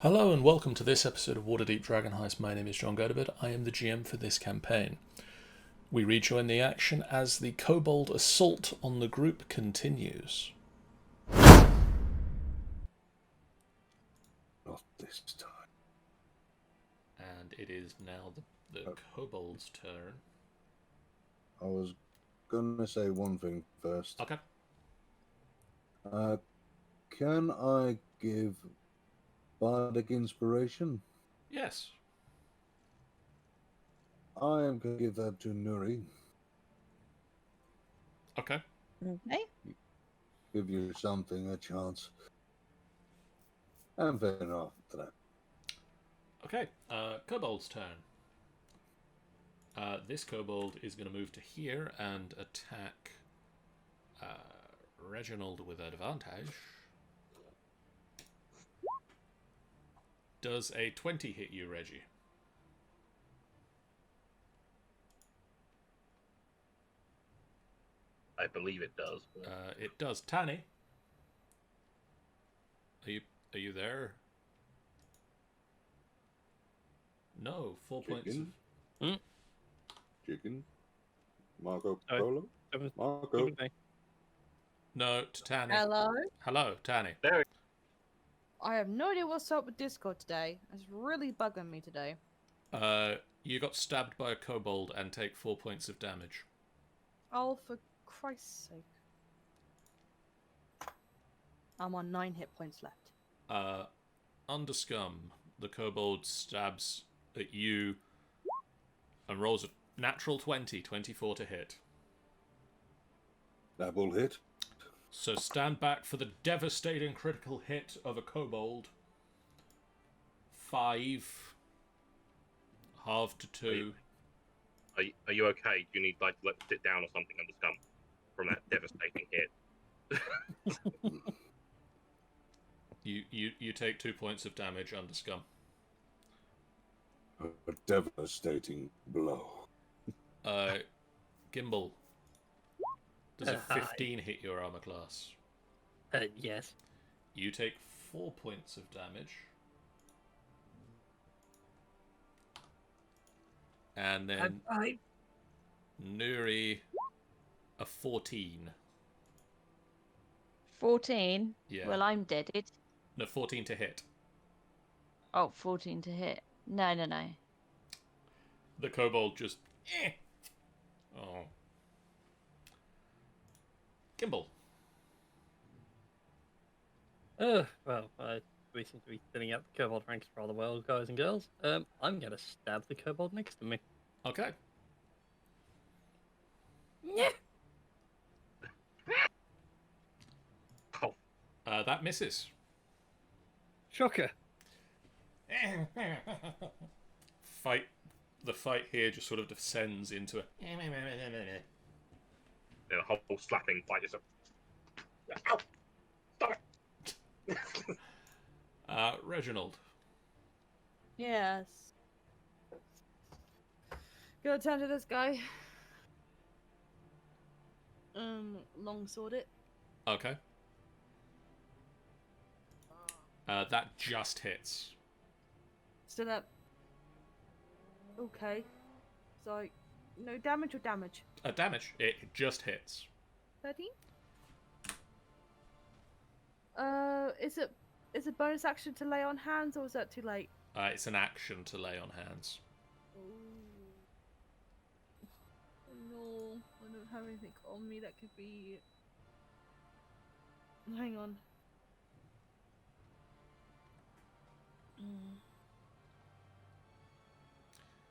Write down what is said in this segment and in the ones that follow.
Hello and welcome to this episode of Waterdeep Dragon Heist. My name is John Godebert. I am the GM for this campaign. We rejoin the action as the kobold assault on the group continues. Not this time. And it is now the kobold's turn. I was gonna say one thing first. Okay. Can I give bardic inspiration? Yes. I am gonna give that to Nuri. Okay. Okay. Give you something, a chance. And fair enough to that. Okay. Kobold's turn. This kobold is going to move to here and attack Reginald with advantage. Does a 20 hit you, Reggie? I believe it does. It does. Tanny, are you there? No. 4 points. Chicken? Marco Polo? Marco? No, to Tanny. Hello. Hello, Tanny. There. I have no idea what's up with Discord today. It's really bugging me today. You got stabbed by a kobold and take 4 points of damage. Oh, for Christ's sake. I'm on 9 hit points left. Under Scum, the kobold stabs at you and rolls a natural 20, 24 to hit. Double hit. So stand back for the devastating critical hit of a kobold. 5. Halved to 2. Are you okay? Do you need to sit down or something under Scum from that devastating hit? You take 2 points of damage under Scum. A devastating blow. Gimbal. Does a 15 hit your armor class? Yes. You take 4 points of damage. And then Nuri, a 14. 14? Yeah. Well, I'm deaded. No, 14 to hit. Oh, 14 to hit. No. The kobold just... Oh. Gimbal. We seem to be filling out the kobold ranks rather well, guys and girls. I'm going to stab the kobold next to me. Okay. Yeah. Oh, That misses. Shocker. The fight here just sort of descends into a... the whole slapping fight is a... Ow! Stop it! Reginald. Yes. Gonna turn to this guy. Longsword it. Okay. That just hits. Still up. Okay. So, no damage or damage? Damage. It just hits. 13? Is it bonus action to lay on hands, or is that too late? It's an action to lay on hands. No, I don't have anything on me that could be... Hang on.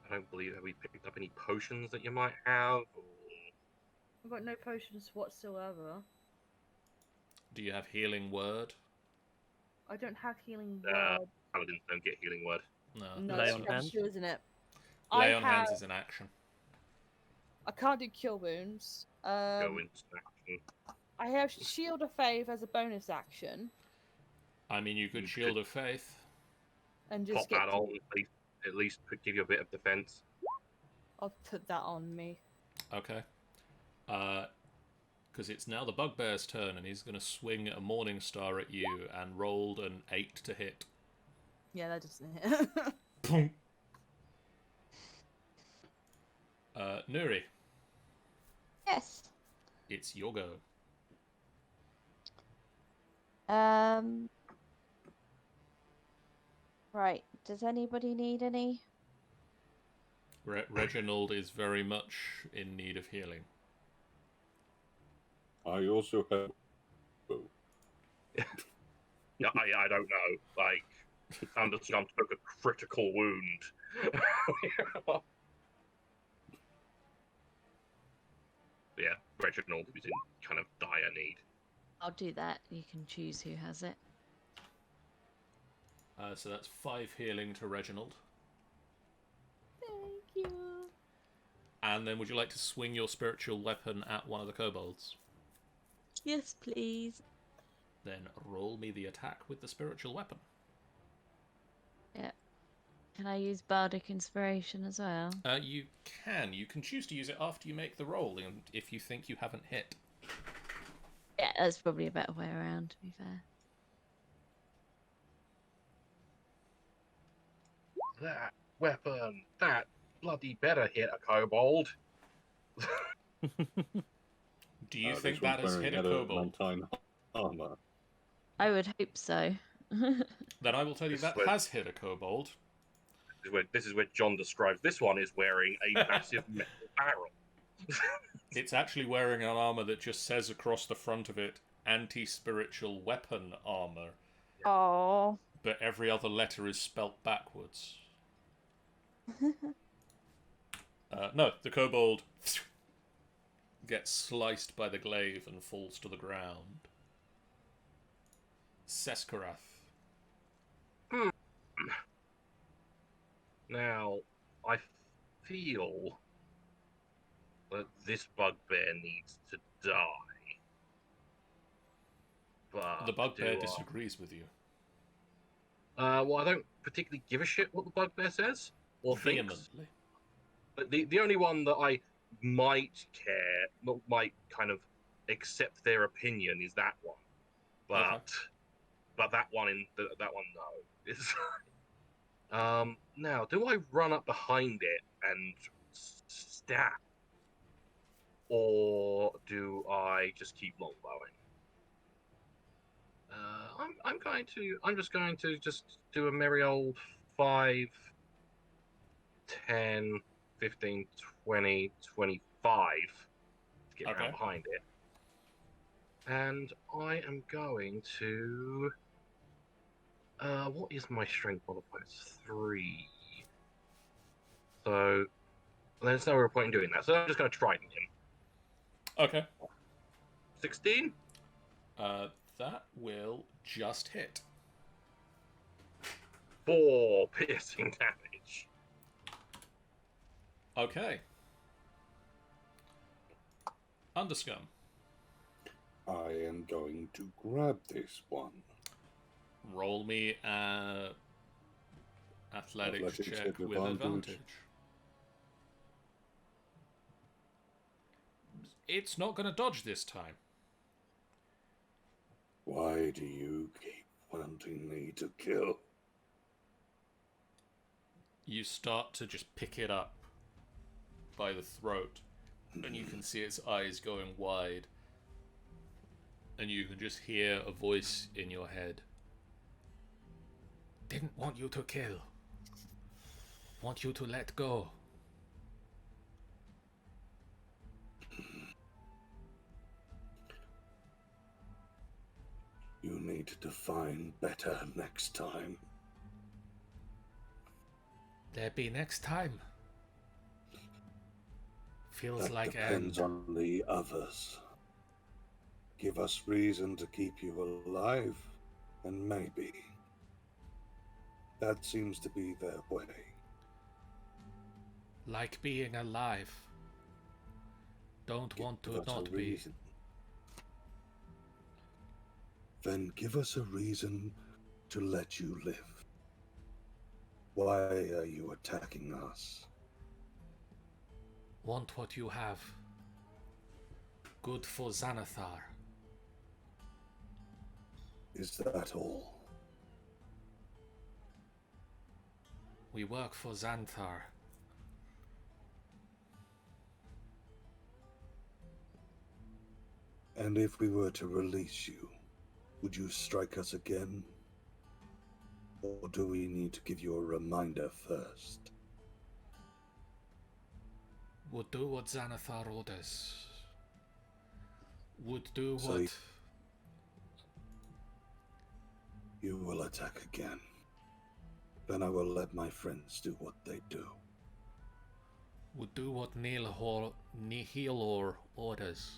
I don't believe that we picked up any potions that you might have. Or... I've got no potions whatsoever. Do you have healing word? I don't have healing word. Paladins don't get healing word. No. No, Lay it's on not hands? true, isn't it? Lay on hands is an action. I can't do cure wounds. Go into action. I have shield of faith as a bonus action, I mean, you could You shield could- of faith. and Pop just get. that on, at least give you a bit of defense. I'll put that on me. Okay. Because it's now the bugbear's turn, and he's going to swing a morning star at you and rolled an 8 to hit. Yeah, that doesn't hit. Boom. Nuri, Yes. it's your go. Right. Does anybody need any? Reginald is very much in need of healing. I also have. Yeah, I don't know. Like, Thunderstorm took a critical wound. Yeah, Reginald was in kind of dire need. I'll do that. You can choose who has it. So that's 5 healing to Reginald. Thank you. And then would you like to swing your spiritual weapon at one of the kobolds? Yes, please. Then roll me the attack with the spiritual weapon. Yeah. Can I use Bardic Inspiration as well? You can. You can choose to use it after you make the roll, and if you think you haven't hit. Yeah, that's probably a better way around, to be fair. That weapon, that bloody better hit a kobold. Do you This think one's that has hit a wearing kobold? adamantine armor. I would hope so. Then I will tell you This that is has hit a kobold. This is where John describes this one is wearing a massive metal barrel. It's actually wearing an armor that just says across the front of it, anti-spiritual weapon armor, Oh. but every other letter is spelt backwards. No, the kobold gets sliced by the glaive and falls to the ground. Seskarath. Now, I feel that this bugbear needs to die. But The bugbear do I- disagrees with you. Well, I don't particularly give a shit what the bugbear says or thinks. Vehemently. But the only one that I might might kind of accept their opinion is that one. But Okay. but that one that one no. It's now, do I run up behind it and stab, or do I just keep longbowing? I'm just going to do a merry old 5, 10, 15, 20, 25 to get Okay. around behind it. And I am going to... what is my strength modifier? It's 3. So there's no real point in doing that. So I'm just going to trident him. Okay. 16? That will just hit. 4 piercing damage. Okay. Underscum. I am going to grab this one. Roll me athletics Athletics check with with advantage. advantage. It's not going to dodge this time. Why do you keep wanting me to kill? You start to just pick it up by the throat, and you can see its eyes going wide, and you can just hear a voice in your head. Didn't want you to kill. Want you to let go. You need to define better next time. There be next time. Feels That like depends end. on the others. Give us reason to keep you alive, and maybe. That seems to be their way. Like being alive. Don't want to Give us a not be. reason. Then give us a reason to let you live. Why are you attacking us? Want what you have. Good for Xanathar. Is that all? We work for Xanthar. And if we were to release you, would you strike us again? Or do we need to give you a reminder first? Would do what Xanathar orders. Would do So what... You will attack again. Then I will let my friends do what they do. Would do what Nihilor orders.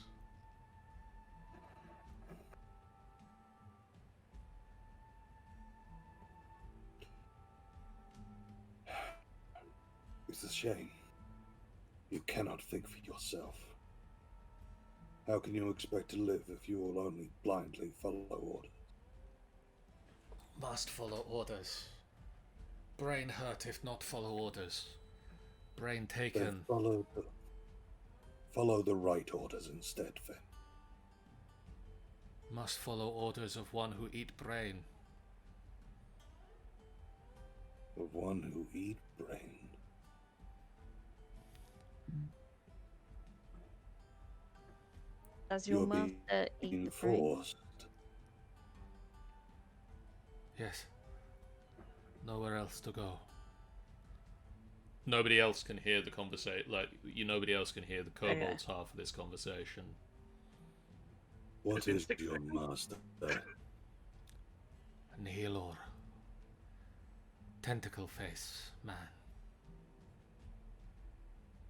It's a shame. You cannot think for yourself. How can you expect to live if you will only blindly follow orders? Must follow orders. Brain hurt if not follow orders. Brain Then taken. follow the right orders instead, Fend. Must follow orders of one who eat brain. The one who eat brain. Does your You're master eat being the brain? forced. Yes. Nowhere else to go. Nobody else can hear the conversation. Nobody else can hear the kobolds half of this conversation. What It's is instinct. your master? Nihilor. Tentacle face, man.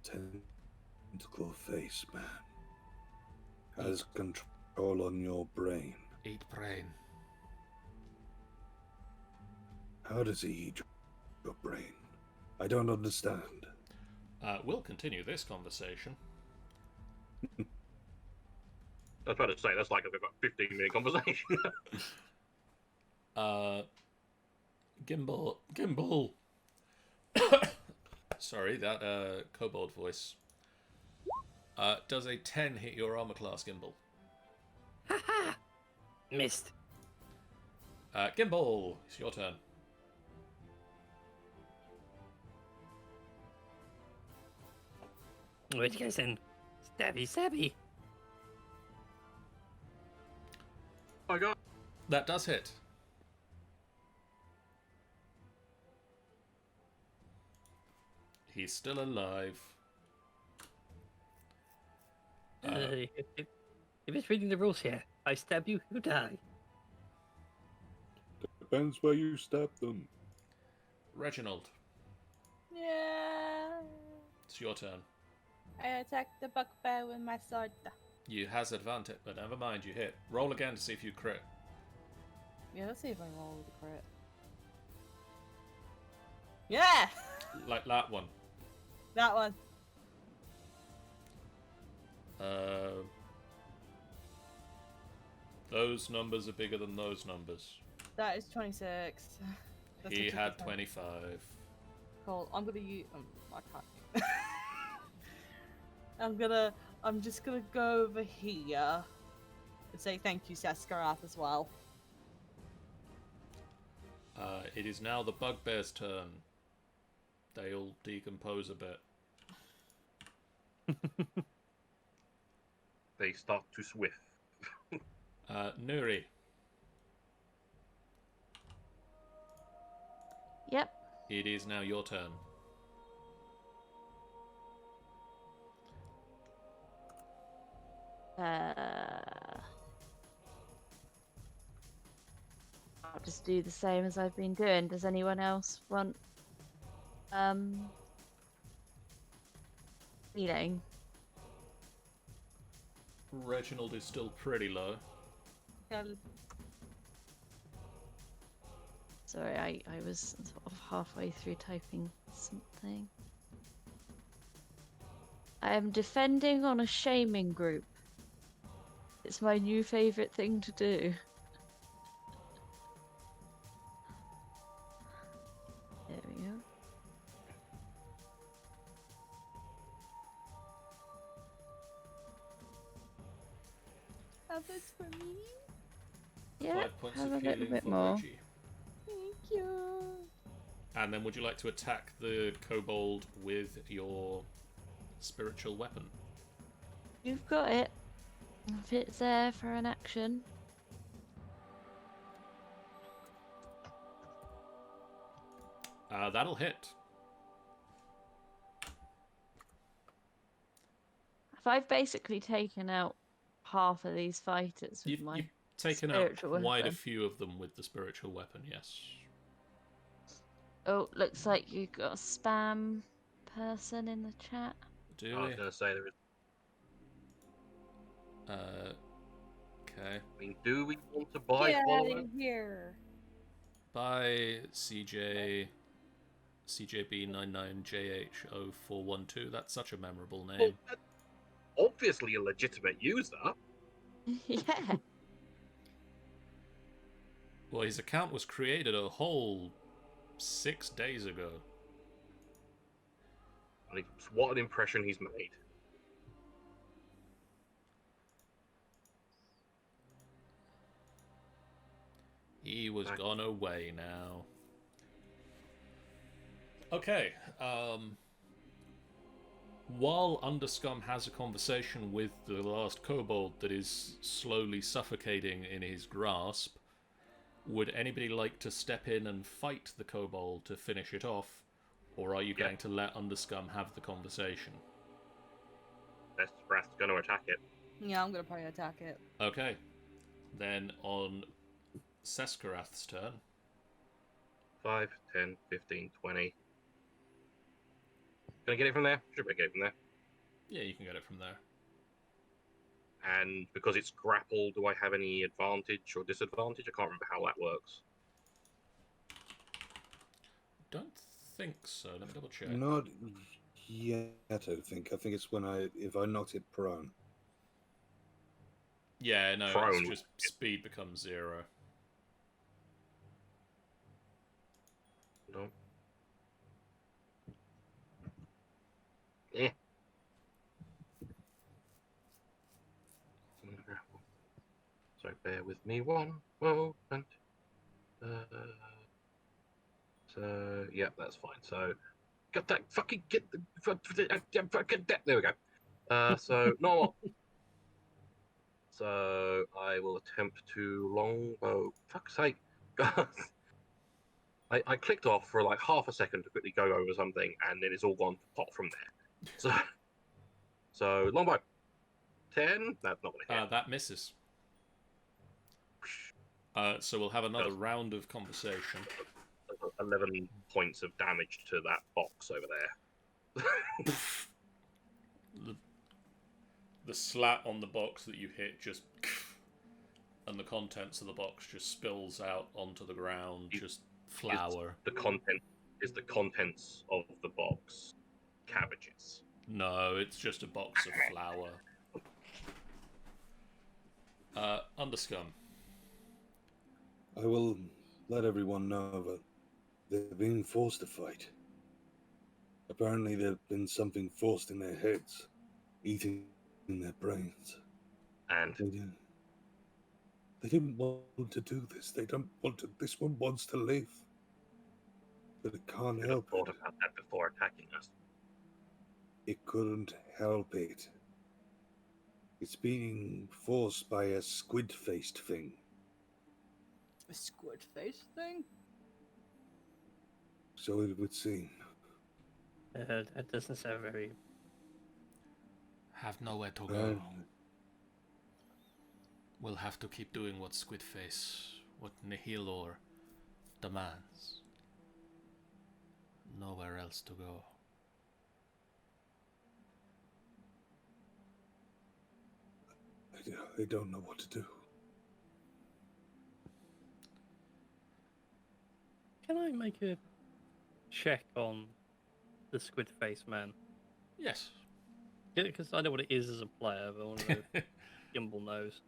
Tentacle face man. Has control on your brain. Eat brain. How does he eat your brain? I don't understand. We'll continue this conversation. I was about to say, that's like about 15-minute conversation. Gimbal. Sorry, that kobold voice. Does a 10 hit your armor class, Gimbal? Haha! Missed. Gimbal, it's your turn. Which goes in stabby stabby. Oh my god. That does hit. He's still alive. If it's reading the rules here, I stab you, you die. Depends where you stab them. Reginald, Yeah. it's your turn. I attack the bugbear with my sword. You has advantage, but never mind, you hit. Roll again to see if you crit. Yeah, let's see if I can roll with a crit. Yeah! Like that one. That one. Those numbers are bigger than those numbers. That is 26. That's He a had 2%. 25. Cool. I'm gonna use. I can't. I'm just gonna go over here and say thank you, Saskarath, as well. It is now the bugbear's turn. They'll decompose a bit. They start to swift. Nuri, Yep. it is now your turn. I'll just do the same as I've been doing. Does anyone else want healing? Reginald is still pretty low. Sorry, I was sort of halfway through typing something. I am defending on a shaming group. It's my new favourite thing to do. There we go. Have this for me. Yeah, 5 points have of a little healing bit for more. Reggie. Thank you. And then would you like to attack the kobold with your spiritual weapon? You've got it. If it's there for an action. That'll hit. I've basically taken out half of these fighters with You've my taken out spiritual quite a weapon. few of them with the spiritual weapon, yes. Oh, looks like you got a spam person in the chat. Do I was we? going to say there is. Okay. I mean, do we want to buy Get out followers? of here. By CJB99JH0412. That's such a memorable Well, name. that's obviously a legitimate user. Yeah. Well, his account was created a whole 6 days ago. And what an impression he's made. He was gone away now. Okay, while Underscum has a conversation with the last kobold that is slowly suffocating in his grasp, would anybody like to step in and fight the kobold to finish it off, or are you going to let Underscum have the conversation? Best Brath's going to attack it. Yeah, I'm gonna probably attack it. Okay, then on Seskarath's turn. 5, 10, 15, 20. Can I get it from there? Should I get it from there? Yeah, you can get it from there. And because it's grapple, do I have any advantage or disadvantage? I can't remember how that works. Don't think so. Let me double check. Not yet, I think. I think it's if I knocked it prone. Yeah, no, Prone. it's just speed becomes 0. No. Eh. So bear with me one moment. So yeah, that's fine. So got that fucking get the there we go. So normal. So I will attempt to longbow. Fuck's sake, guys. I clicked off for like half a second to quickly go over something, and then it's all gone pop from there. So longbow. 10. That's not gonna hit. That misses. So we'll have another round of conversation. 11 points of damage to that box over there. The slat on the box that you hit just... and the contents of the box just spills out onto the ground, just flour. The contents of the box cabbages. No, it's just a box of flour. Underscum. I will let everyone know that they're being forced to fight. Apparently there's been something forced in their heads, eating their brains. And They didn't want to do this. They don't want to. This one wants to live. But it can't should have help thought it. about that before attacking us. It couldn't help it. It's being forced by a squid-faced thing. A squid face thing? So it would seem. That doesn't sound very. Have nowhere to go. Um, We'll have to keep doing what Squidface, what Nihilor demands. Nowhere else to go. I don't know what to do. Can I make a check on the squid face man? Yes. Yeah, because I know what it is as a player, but I want to know if Gimbal knows.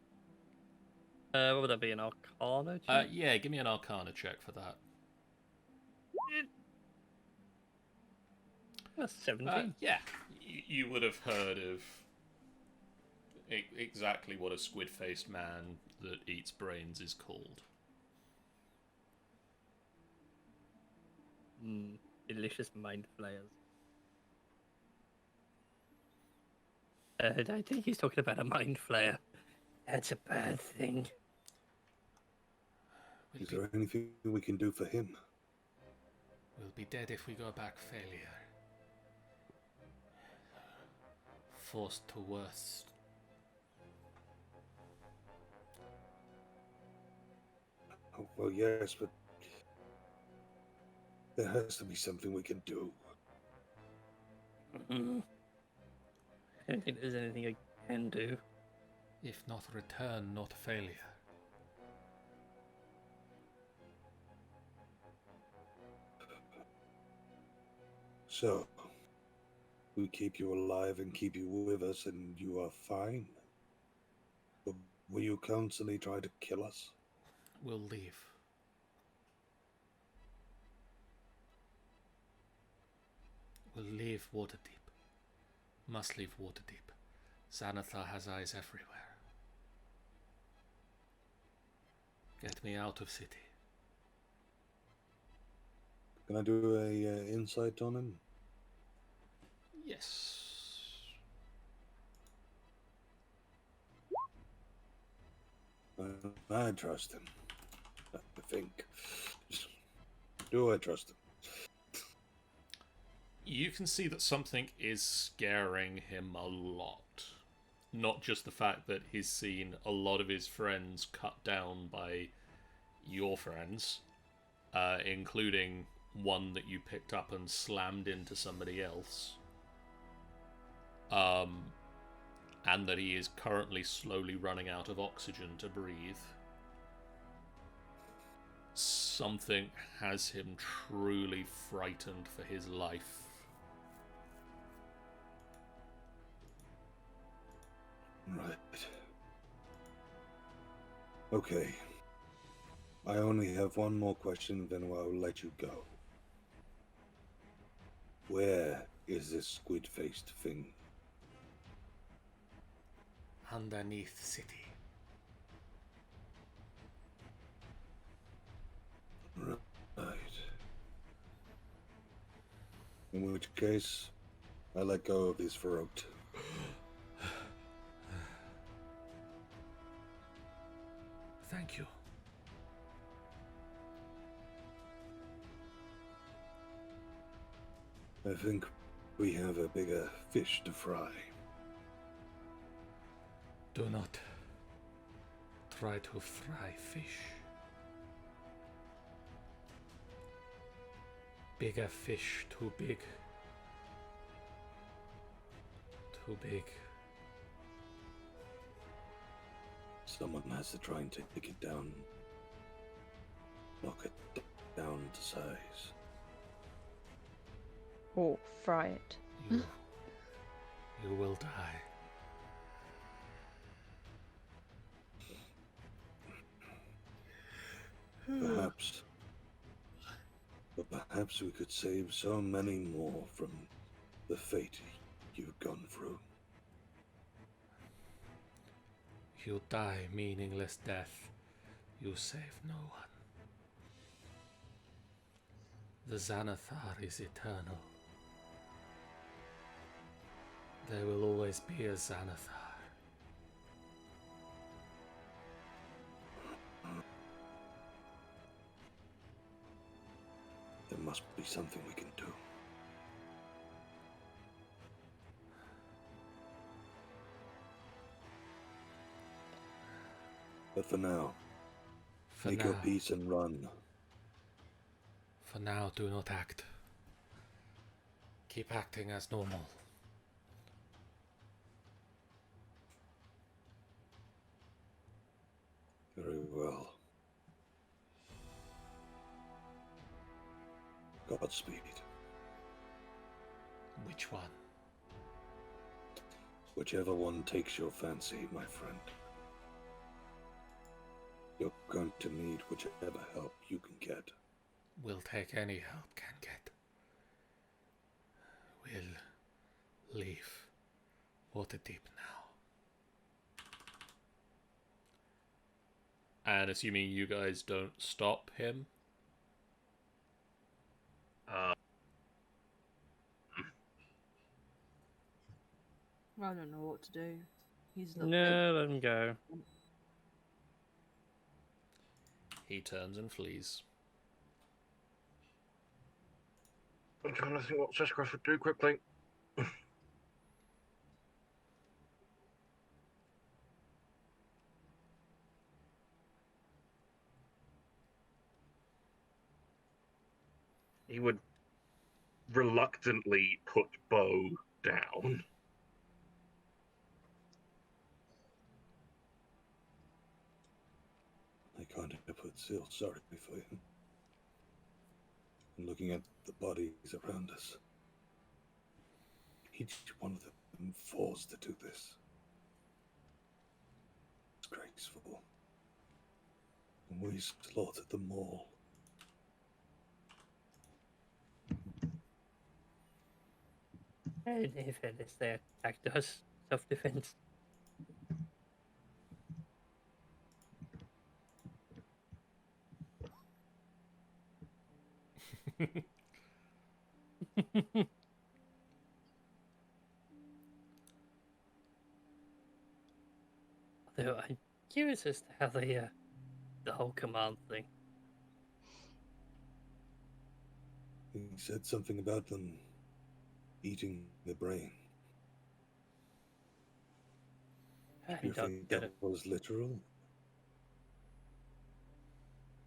What would that be, an Arcana check? Yeah, give me an Arcana check for that. That's 17. Yeah, you would have heard of exactly what a squid-faced man that eats brains is called. Delicious mind flayers. I think he's talking about a mind flayer. That's a bad thing. We'll Is be, there anything we can do for him? we'll be dead if we go back failure. Forced to worst. Oh, well, yes, but there has to be something we can do. I don't think there's anything I can do. If not return, not failure. So, we keep you alive and keep you with us, and you are fine? But will you constantly try to kill us? We'll leave. We'll leave Waterdeep. Must leave Waterdeep. Xanathar has eyes everywhere. Get me out of city. Can I do a insight on him? Yes. I trust him. I think. Do I trust him? You can see that something is scaring him a lot. Not just the fact that he's seen a lot of his friends cut down by your friends, including one that you picked up and slammed into somebody else. And that he is currently slowly running out of oxygen to breathe. Something has him truly frightened for his life. Right. Okay. I only have one more question, then I'll let you go. Where is this squid-faced thing? Underneath city. Right. In which case, I let go of his throat. Thank you. I think we have a bigger fish to fry. Do not try to fry fish. Bigger fish, too big. Too big. Someone has to try and take it down. Knock it down to size. Or fry it. You will die. Perhaps. But perhaps we could save so many more from the fate you've gone through. You die meaningless death. You save no one. The Xanathar is eternal. There will always be a Xanathar. There must be something we can do. But for now, make your peace and run. For now, do not act. Keep acting as normal. Very well. Godspeed. Which one? Whichever one takes your fancy, my friend. You're going to need whichever help you can get. We'll take any help can get. We'll leave Waterdeep now. And assuming you guys don't stop him, Uh, I don't know what to do. He's not. No, let him go. He turns and flees. I'm trying to think what Sescross would do quickly. He would reluctantly put Bo down. I can't put still. Sorry for him. And looking at the bodies around us, each one of them forced to do this. Disgraceful. And we slaughtered them all. And if they attacked us, self-defense. Although I'm curious as to how the whole command thing. He said something about them eating the brain. I You don't think get that it. was literal?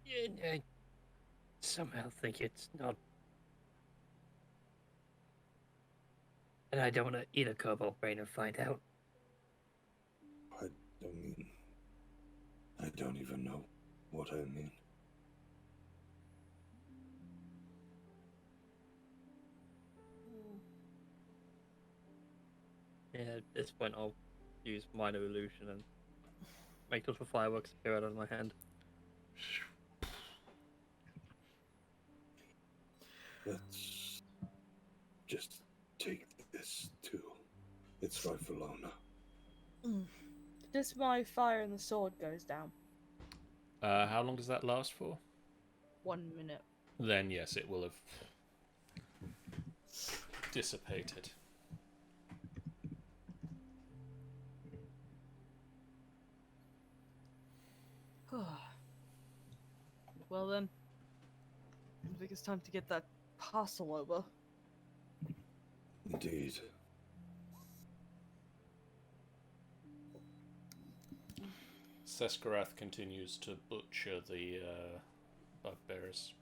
Yeah, I somehow think it's not. And I don't want to eat a kobold brain and find out. I don't even know what I mean. Yeah, at this point I'll use minor illusion and make little fireworks appear out of my hand. Let's just take this to its rightful owner. Just my fire and the sword goes down. How long does that last for? 1 minute. Then yes, it will have dissipated. Well then, I think it's time to get that parcel over. Indeed. Seskarath continues to butcher the bugbears.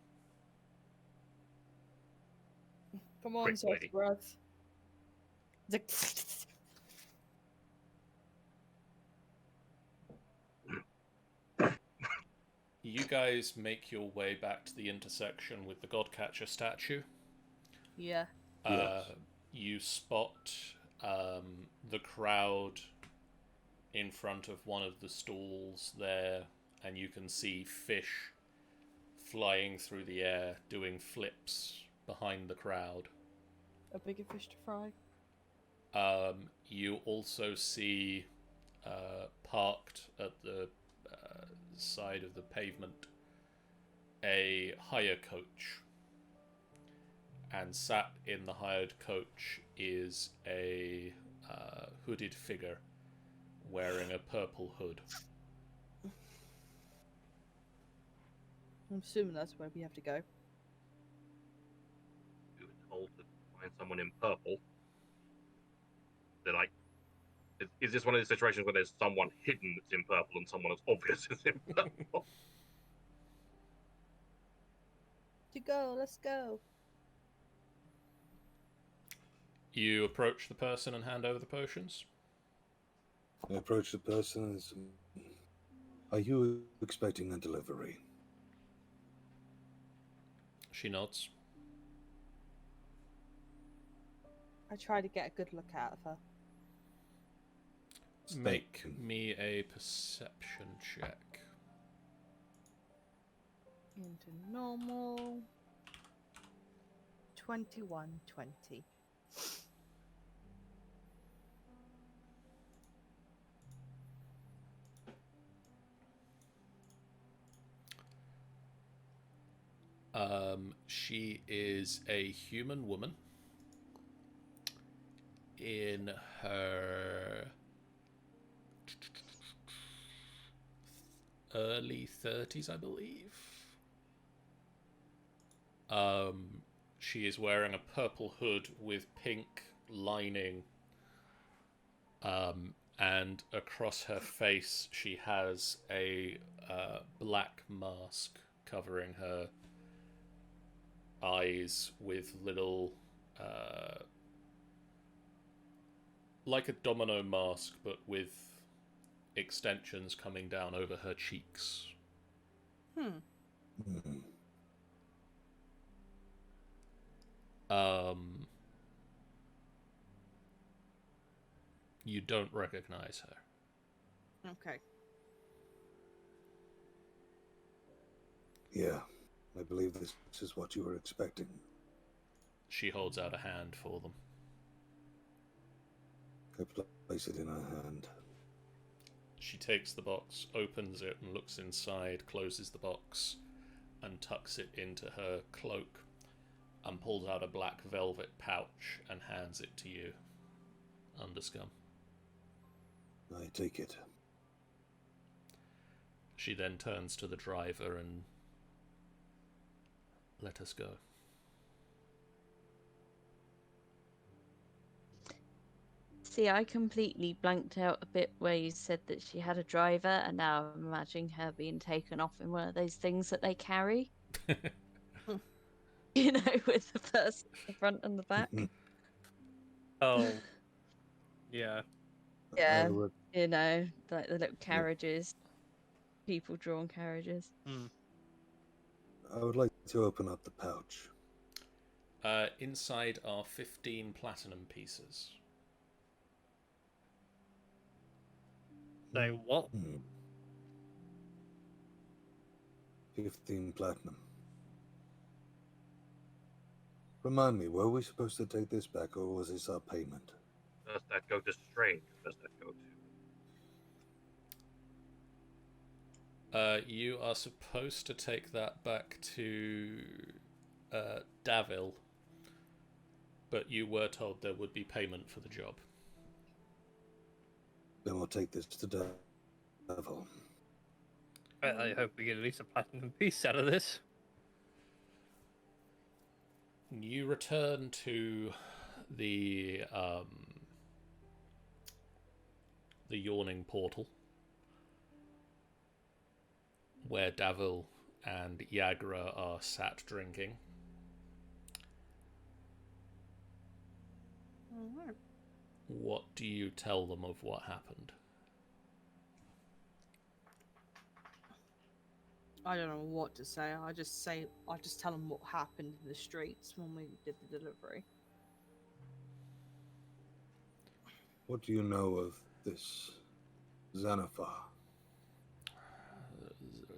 Come on, Quickly. Sesbreath. Like, You guys make your way back to the intersection with the Godcatcher statue. yeah. Yes. You spot the crowd in front of one of the stalls there, and you can see fish flying through the air, doing flips behind the crowd. A bigger fish to fry. You also see parked at the side of the pavement a hire coach, and sat in the hired coach is a hooded figure wearing a purple hood. I'm assuming that's where we have to go. You were told to find someone in purple. They're like, is this one of those situations where there's someone hidden that's in purple and someone as obvious is in purple? To go, let's go. You approach the person and hand over the potions. I approach the person and say, "Are you expecting a delivery?" She nods. I try to get a good look out of her. Make Steak. me a perception check. Into normal. 21-20. She is a human woman in her early 30s, I believe. She is wearing a purple hood with pink lining, and across her face she has a black mask covering her eyes with little, like a domino mask, but with extensions coming down over her cheeks. Hmm. You don't recognize her. Okay. Yeah, I believe this is what you were expecting. She holds out a hand for them. I place it in her hand. She takes the box, opens it, and looks inside, closes the box, and tucks it into her cloak, and pulls out a black velvet pouch and hands it to you, Underscum. I take it. She then turns to the driver and let us go. See, I completely blanked out a bit where you said that she had a driver, and now I'm imagining her being taken off in one of those things that they carry. You know, with the person at the front and the back. Oh, yeah. Yeah, I would, you know, like the little carriages, people-drawn carriages. I would like to open up the pouch. Inside are 15 platinum pieces. So what? 15 platinum. Remind me, were we supposed to take this back, or was this our payment? Does that go to Strange? Does that go to... You are supposed to take that back to Davil, but you were told there would be payment for the job. Then we'll take this to Devil. I hope we get at least a platinum piece out of this. You return to the yawning portal, where Davil and Yagra are sat drinking. Alright. What do you tell them of what happened? I don't know what to say. I just tell them what happened in the streets when we did the delivery. What do you know of this Xanathar?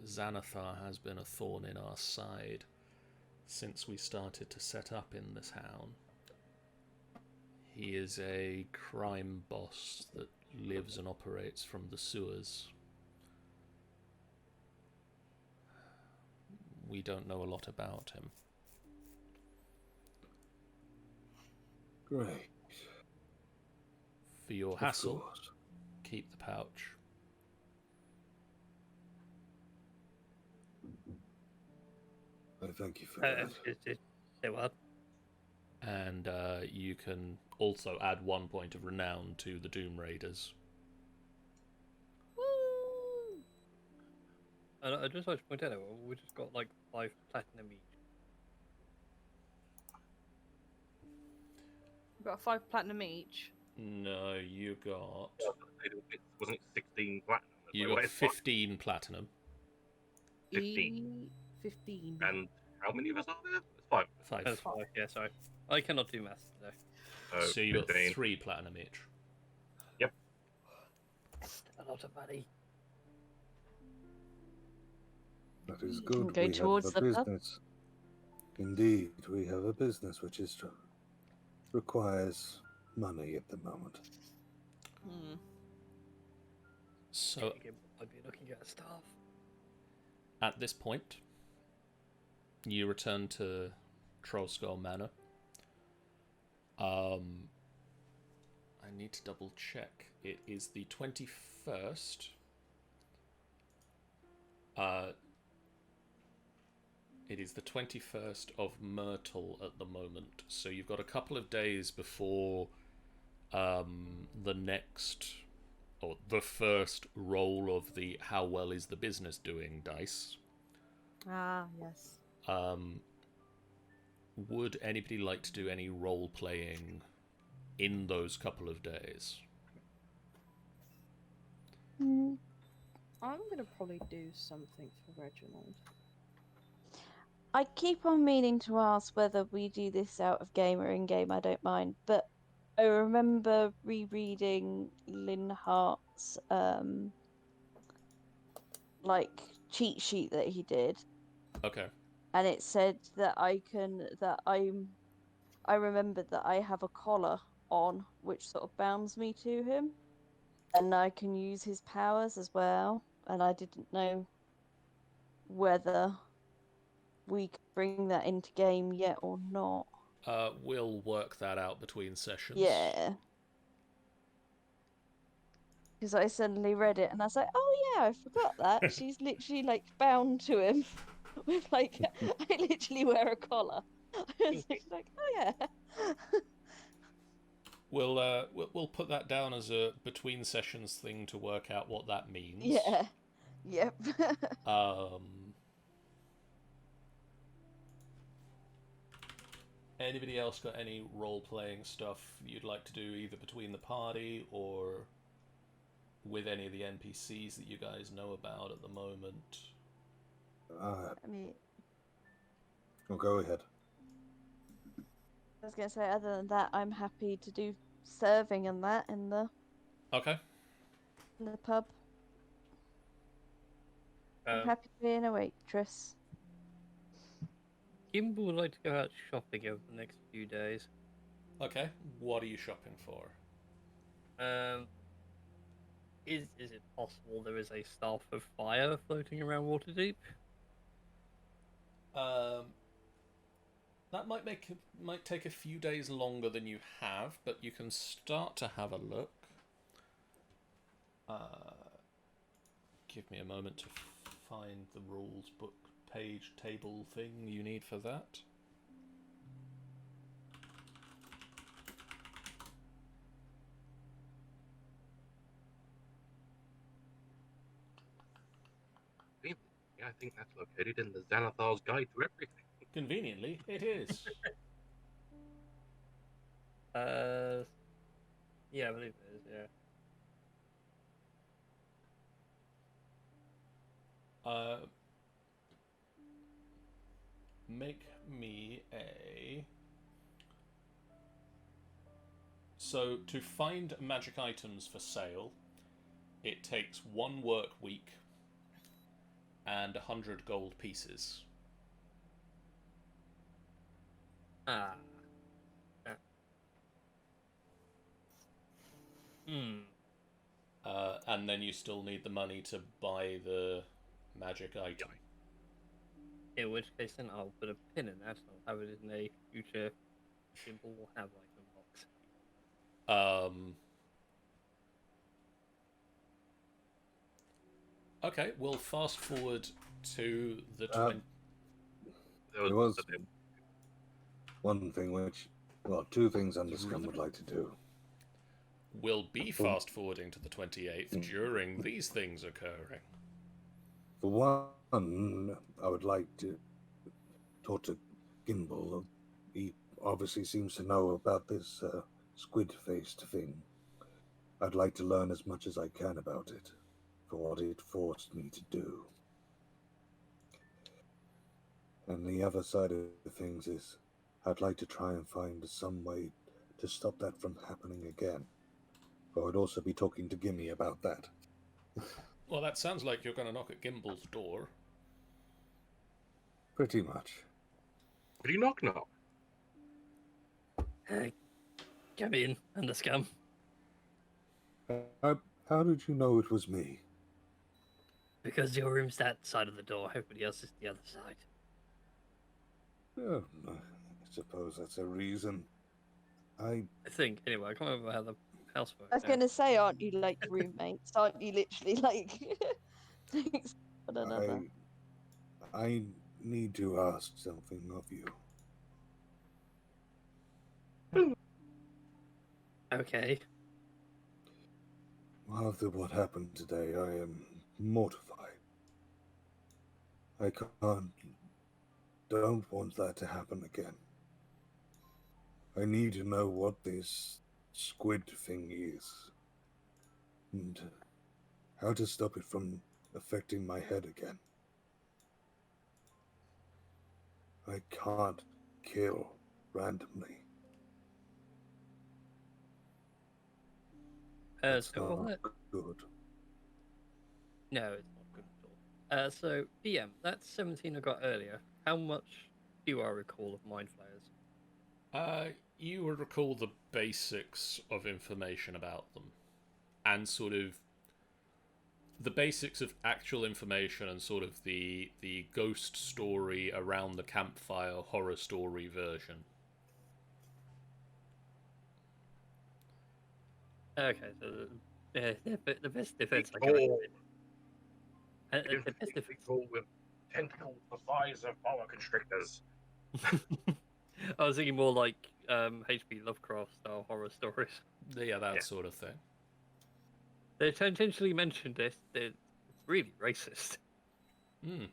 Xanathar has been a thorn in our side since we started to set up in the town. He is a crime boss that lives and operates from the sewers. We don't know a lot about him. Great. For your Of hassle, course. keep the pouch. I thank you for that. Say what? And you can also add 1 point of renown to the Doom Raiders. Woo! I just like to point out, we just got like 5 platinum each. We've got 5 platinum each. No, you got... Wasn't it 16 platinum? You got 15 platinum. 15. 15. And how many of us are there? It's 5. 5. That's 5, yeah, sorry. I cannot do maths today. So you got 15. 3 platinum each. That's a lot of money. That is You good. can go We towards have a the pub. business. Indeed, we have a business which is requires money at the moment. Hmm. So I'd be looking at staff. at this point, you return to Trollskull Manor. I need to double check. It is the 21st. It is the 21st of Myrtle at the moment, so you've got a couple of days before the next, or the first roll of the How Well Is the Business Doing dice. Ah, yes. Would anybody like to do any role-playing in those couple of days? I'm gonna probably do something for Reginald. I keep on meaning to ask whether we do this out of game or in game. I don't mind, but I remember rereading Lynn Hart's like cheat sheet that he did, Okay. and it said that I remembered that I have a collar on which sort of bounds me to him, and I can use his powers as well. And I didn't know whether we could bring that into game yet or not. We'll work that out between sessions. Yeah. Because I suddenly read it and I was like, oh yeah, I forgot that. She's literally like bound to him with like, I literally wear a collar. I was like, oh yeah. We'll put that down as a between sessions thing to work out what that means. Yeah. Yep. Anybody else got any role-playing stuff you'd like to do either between the party or with any of the NPCs that you guys know about at the moment? I mean, Well, go ahead. I was going to say, other than that, I'm happy to do serving and that in the Okay. pub. I'm happy being a waitress. Gimbal would like to go out shopping over the next few days. Okay. What are you shopping for? Is it possible there is a staff of fire floating around Waterdeep? That might take a few days longer than you have, but you can start to have a look. Give me a moment to find the rules book page table thing you need for that. Yeah, I think that's located in the Xanathar's Guide to Everything. Conveniently, it is. Yeah, I believe it is, yeah. Make me a... So, to find magic items for sale, it takes 1 work week and 100 gold pieces. Ah. Hmm. And then you still need the money to buy the magic item. In which case, then I'll put a pin in that. I'll have it in a future Gimbal will have item box. Okay, we'll fast forward to the There was one thing which, well, 2 things Underscum would like to do. We'll be fast forwarding to the 28th during these things occurring. For one, I would like to talk to Gimbal. He obviously seems to know about this squid-faced thing. I'd like to learn as much as I can about it, for what it forced me to do. And the other side of the things is, I'd like to try and find some way to stop that from happening again. But I'd also be talking to Gimme about that. Well, that sounds like you're going to knock at Gimbal's door. Pretty much. Could you knock knock? Come in, Underscum. How did you know it was me? Because your room's that side of the door, everybody else is the other side. Yeah, I suppose that's a reason. I I think. Anyway, I can't remember how the house works. I was going to say, aren't you like roommates? Aren't you literally like next to one another? I need to ask something of you. Okay. After what happened today, I am mortified. I don't want that to happen again. I need to know what this squid thing is, and how to stop it from affecting my head again. I can't kill randomly. That's So all not that. good. No, it's not good at all. So DM, that 17 I got earlier. How much do I recall of mind flayers? You would recall the basics of information about them, and sort of the basics of actual information, and sort of the ghost story around the campfire horror story version. Okay, so the best defense I got. Tall, The best infinitely defense. tall with tentacles the size of boa constrictors. I was thinking more like H.P. Lovecraft style horror stories. Yeah, that Yeah. sort of thing. They intentionally mentioned this. They're really racist. Hmm.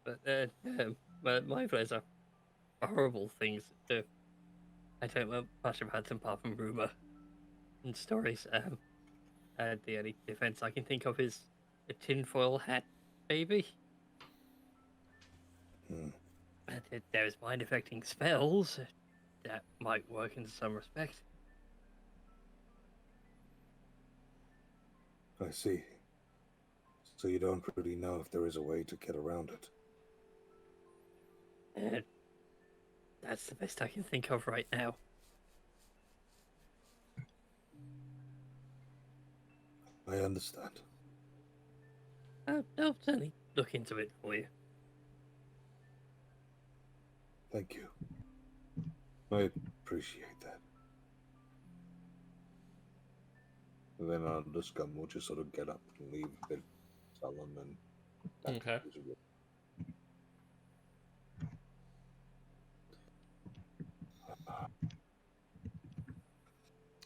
But mind flayers are horrible things to do. I don't know much about them apart from rumor and stories. The only defense I can think of is a tinfoil hat, maybe. Hmm. But there's mind affecting spells that might work in some respect. I see. So you don't really know if there is a way to get around it. That's the best I can think of right now. I understand. I'll certainly look into it for you. Thank you. I appreciate that. And then the scum will just sort of get up and leave a bit sullen and Okay.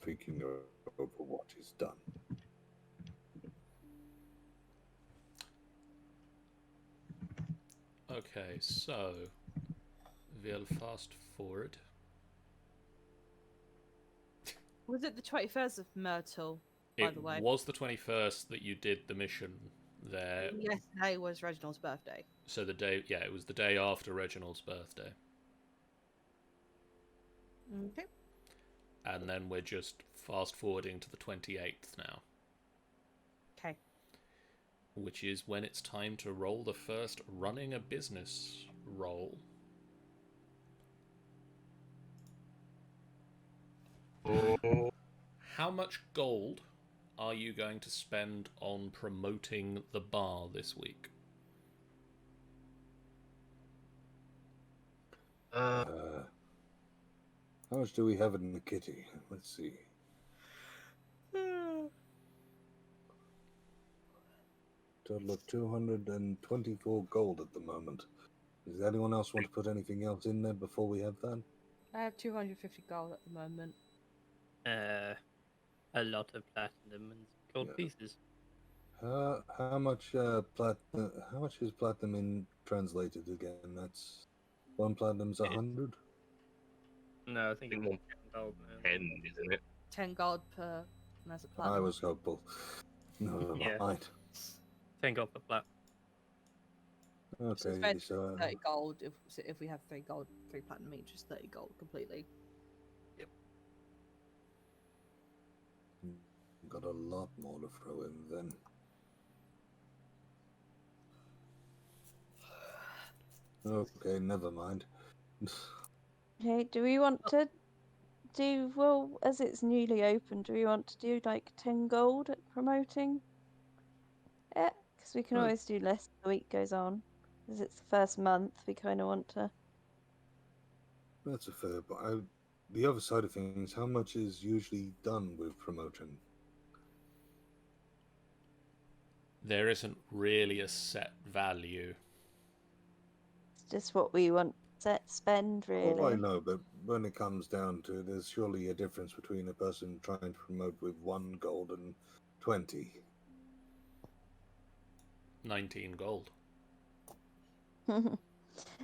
Thinking over what is done. Okay, so we'll fast forward. Was it the 21st of Myrtle, by It the way? was the 21st that you did the mission there. Yesterday was Reginald's birthday. So the day, yeah, it was the day after Reginald's birthday. Okay. And then we're just fast forwarding to the 28th now, Okay. which is when it's time to roll the first running a business roll. Oh, How much gold are you going to spend on promoting the bar this week? How much do we have in the kitty? Let's see. Total of 224 gold at the moment. Does anyone else want to put anything else in there before we have that? I have 250 gold at the moment. A lot of platinum and gold Yeah. pieces. How much how much is platinum in translated again? That's one platinum's 100. No, I think it's more 10 gold now. 10, isn't it? 10 gold per as a I platinum. was hopeful. Never Yeah. mind. 10 gold per plat. So it's Okay, basically so 30 gold if we have 3 gold, 3 platinum each, is 30 gold completely. got a lot more to throw in then. Okay, never mind. Okay, do we want to do, well, as it's newly open, do we want to do like 10 gold at promoting it? Because we can Right. always do less as the week goes on. Because it's the first month, we kind of want to. That's a fair. But the other side of things, how much is usually done with promotion? There isn't really a set value. It's just what we want to spend, really. Oh, I know, but when it comes down to it, there's surely a difference between a person trying to promote with 1 gold and 20. 19 gold.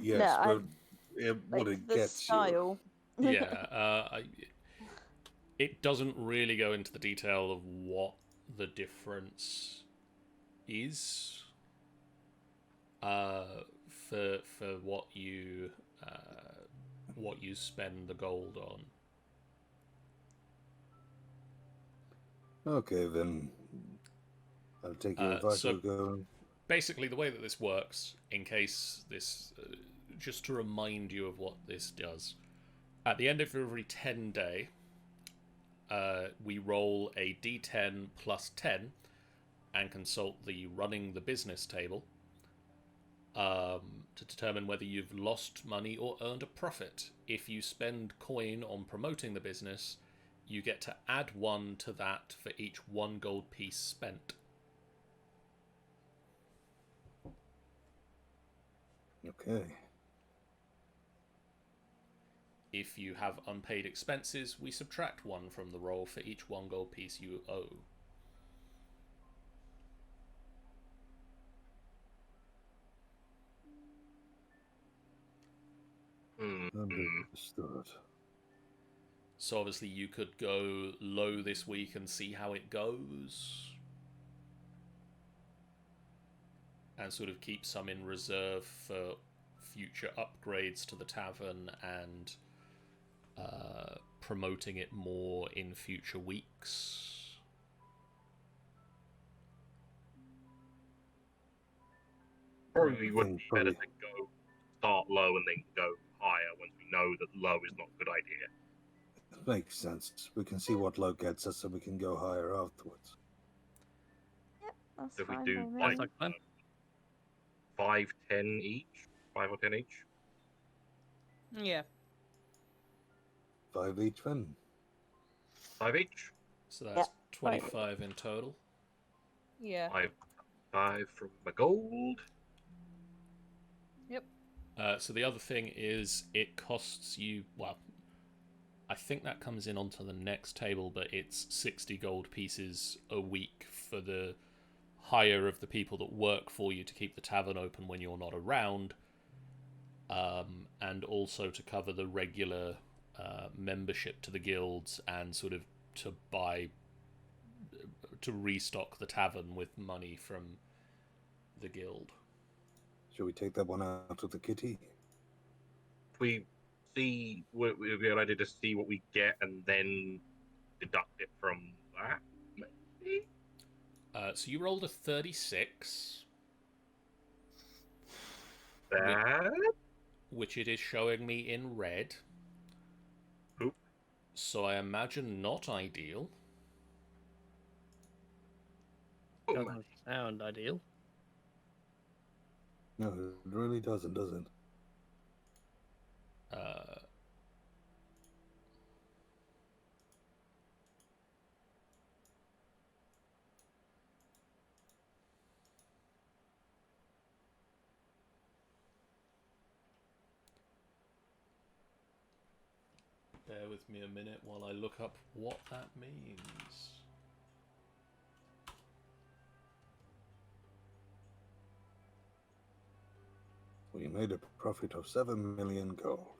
Yes, No, but what like it the gets style. Yeah, it doesn't really go into the detail of what the difference is for what you spend the gold on. Okay, then I'll take your advice. So- I'll go. Basically, the way that this works, in case this, just to remind you of what this does, at the end of every 10 day, we roll a d10 plus 10 and consult the running the business table to determine whether you've lost money or earned a profit. If you spend coin on promoting the business, you get to add 1 to that for each 1 gold piece spent. Okay. If you have unpaid expenses, we subtract 1 from the roll for each 1 gold piece you owe. Understood. So obviously you could go low this week and see how it goes. And sort of keep some in reserve for future upgrades to the tavern and promoting it more in future weeks. Probably would be better Probably. to go start low and then go higher once we know that low is not a good idea. Makes sense. We can see what low gets us, so we can go higher afterwards. That's If we fine do by me. Sounds like fun. 5, 10 each, 5 or 10 each. Yeah. 5 each then. 5 each. So that's 25 in total. Yeah. 5 from my gold. So the other thing is it costs you, well, I think that comes in onto the next table, but it's 60 gold pieces a week for the hire of the people that work for you to keep the tavern open when you're not around, and also to cover the regular membership to the guilds and sort of to restock the tavern with money from the guild. Shall we take that one out of the kitty? We see what we'll be able to see what we get and then deduct it from that. Maybe? So you rolled a 36, That which it is showing me in red. Oop. So I imagine not ideal. Doesn't sound ideal. No, it really doesn't, does it? Bear with me a minute while I look up what that means. We made a profit of 7 million gold.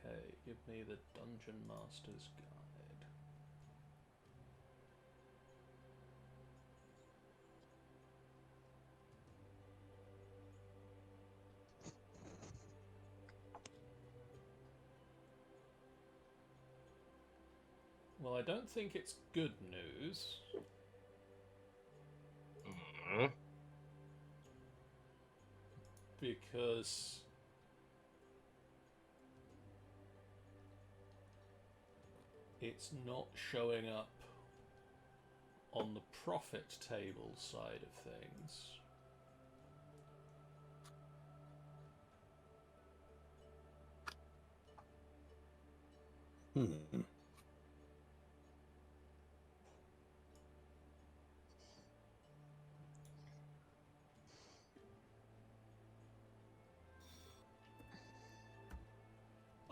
Okay, give me the Dungeon Master's Guide. Well, I don't think it's good news. Mhm. Because it's not showing up on the profit table side of things. Hmm.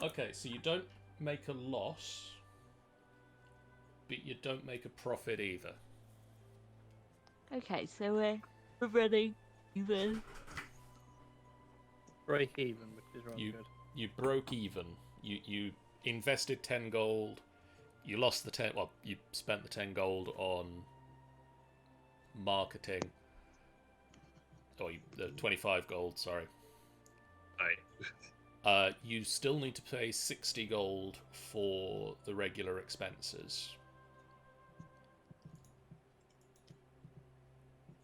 Okay, so you don't make a loss, but you don't make a profit either. Okay, so we're ready. Even. Break even, which is rather You good. you broke even. You invested 10 gold. You lost the 10. Well, you spent the 10 gold on marketing. Or the 25 gold. Sorry. Aye. You still need to pay 60 gold for the regular expenses.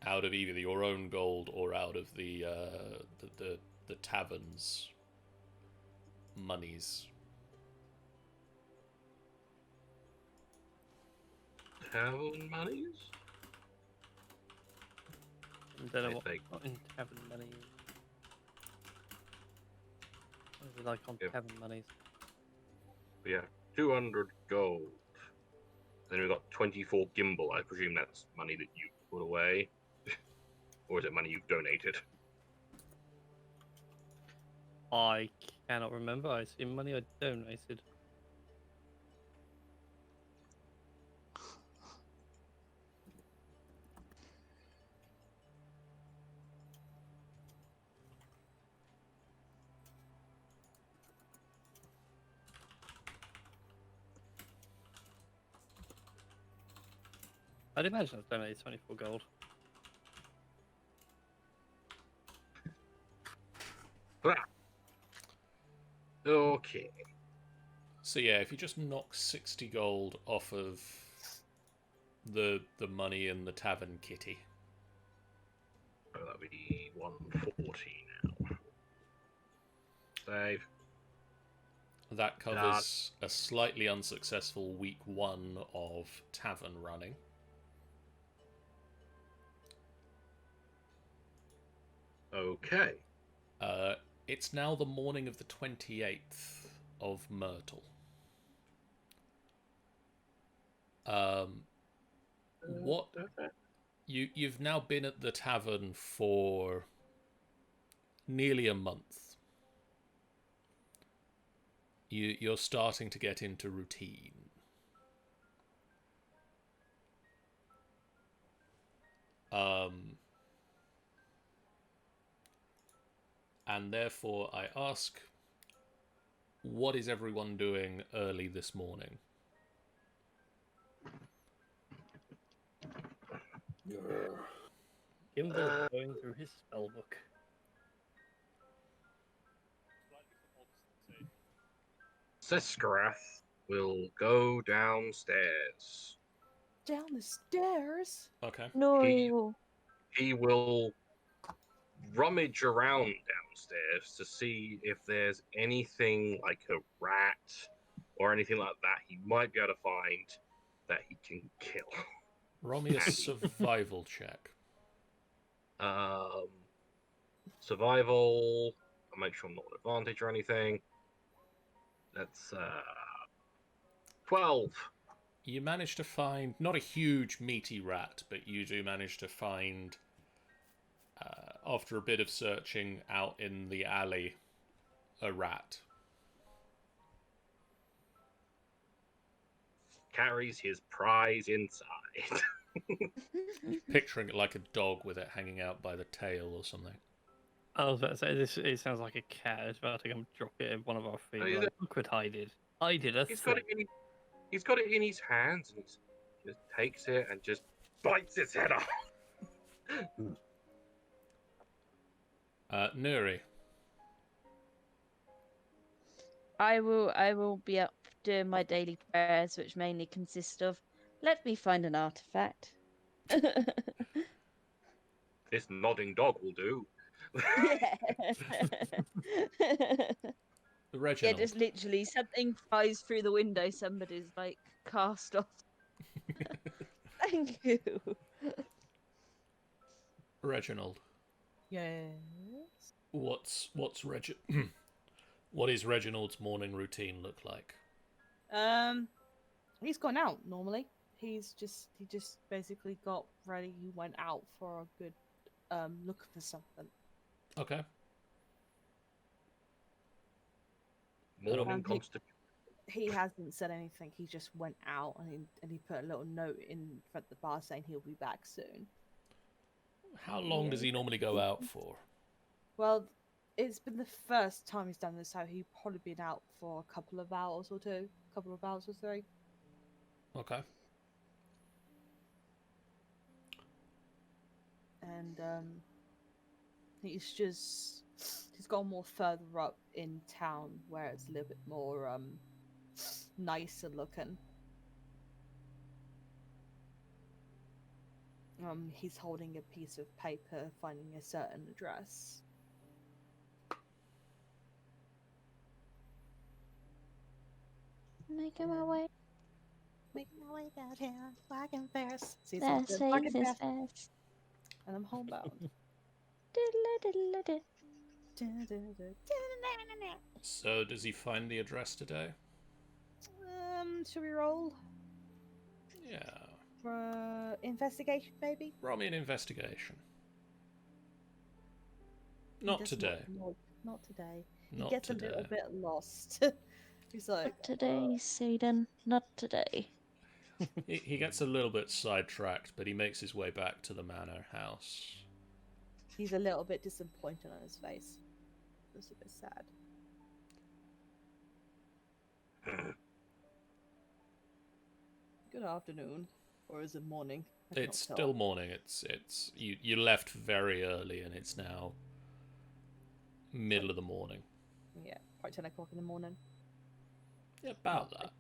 Out of either your own gold or out of the tavern's monies. Tavern monies? I don't know I what think. in tavern money. What is it like on Yep. tavern monies? But yeah, 200 gold. Then we've got 24 gimbal. I presume that's money that you put away. Or is it money you've donated? I cannot remember. I assume money I donated. I'd imagine I've donated 24 gold. Okay. So yeah, if you just knock 60 gold off of the money in the tavern kitty. So that'll be 140 now. Save. That covers a slightly unsuccessful week 1 of tavern running. Okay. It's now the morning of the 28th of Myrtle. What you've now been at the tavern for nearly a month. You're starting to get into routine. And therefore I ask, what is everyone doing early this morning? Gimbal going through his spellbook. Seskarath will go downstairs. Down the stairs? Okay. No. He will rummage around downstairs to see if there's anything like a rat or anything like that he might be able to find that he can kill. Roll me a survival check. Survival. I'll make sure I'm not an advantage or anything. That's 12. You manage to find, not a huge meaty rat, but you do manage to find, after a bit of searching out in the alley, a rat. Carries his prize inside. Picturing it like a dog with it hanging out by the tail or something. I was about to say, this. It sounds like a cat. It's about to come drop it at one of our feet. Oh, is Like, look what I did. I did a He's thing. got it in. He's got it in his hands, and he just takes it and just bites its head off. Nuri. I will be up doing my daily prayers, which mainly consist of, let me find an artifact. This nodding dog will do. Yeah. Yeah, Reginald. just literally something flies through the window, somebody's like cast off. Thank you. Reginald. Yes. What is Reginald's morning routine look like? He's gone out normally. He just basically got ready. He went out for a good look for something. Okay. Morning he- constipation. He hasn't said anything. He just went out and he put a little note in front of the bar saying he'll be back soon. How long does he normally go out for? Well, it's been the first time he's done this, so he's probably been out for a couple of hours or two, couple of hours or three. Okay. And he's gone more further up in town where it's a little bit more nicer looking. He's holding a piece of paper, finding a certain address. Making my way. Making my way down here, wagon fast. See, Let's it's take wagon this fast, fast. and I'm homebound. Diddle-a-diddle-a-diddle. So does he find the address today? Should we roll Yeah. for investigation, maybe? Roll me an investigation. He Not does today. Not today. He Not gets today. a little bit lost. He's like, Not today, Satan. Not today. He gets a little bit sidetracked, but he makes his way back to the manor house. he's a little bit disappointed on his face. Just a bit sad. Good afternoon, or is it morning? I cannot It's tell. still morning. It's you left very early, and it's now middle of the morning. Yeah, probably 10 o'clock in the morning. Yeah, about that.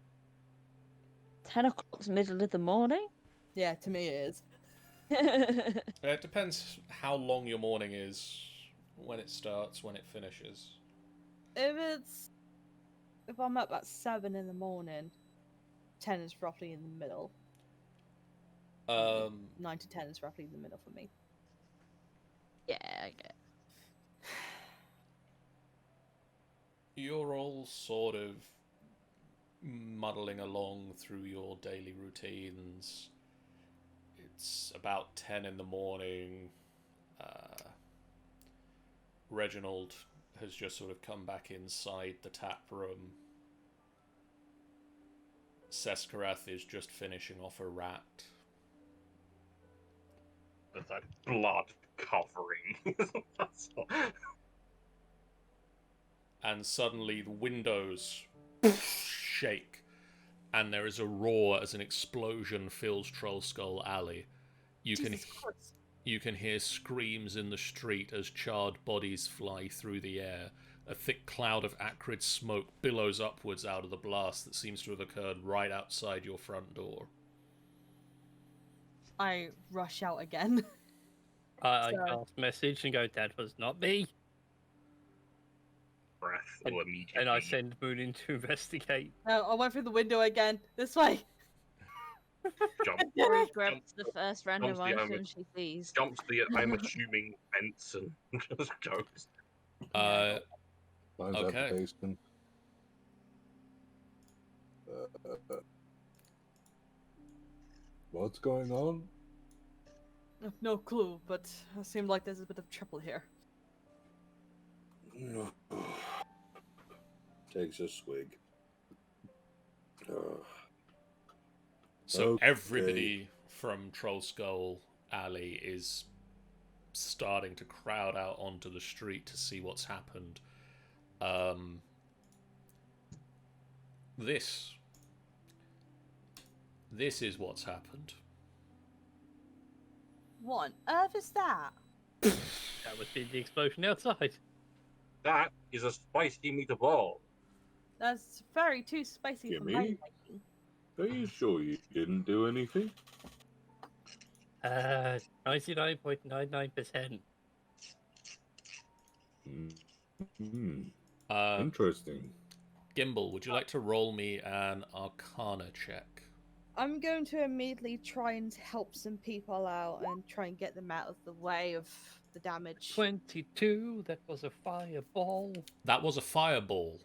10 o'clock's middle of the morning? Yeah, to me it is. It depends how long your morning is, when it starts, when it finishes. If I'm up at 7 in the morning, 10 is roughly in the middle. 9 to 10 is roughly in the middle for me. Yeah, I get it. You're all sort of muddling along through your daily routines. It's about 10 in the morning. Reginald has just sort of come back inside the tap room. Seskarath is just finishing off a rat. There's like blood covering. That's all. And suddenly the windows shake, and there is a roar as an explosion fills Trollskull Alley. Jesus Christ. You can hear screams in the street as charred bodies fly through the air. A thick cloud of acrid smoke billows upwards out of the blast that seems to have occurred right outside your front door. I rush out again. I So- cast message and go, "That was not me," Breath will immediately. and I send Moon in to investigate. No, I went through the window again. This way. jump, Rory grabs the first random Jumps the item she sees. jumps the, I'm assuming, fence and just goes. Uh, Climbs out Okay. the basement. What's going on? No clue, but it seemed like there's a bit of trouble here. Takes a swig. So Okay. everybody from Trollskull Alley is starting to crowd out onto the street to see what's happened. This is what's happened. What on earth is that? That was the explosion outside. That is a spicy meatball. That's very too spicy for my Gimme? liking. Are you sure you didn't do anything? 99.99%. Hmm. Uh, Interesting. Gimbal, would you like to roll me an Arcana check? I'm going to immediately try and help some people out and try and get them out of the way of the damage. 22, that was a fireball. That was a fireball.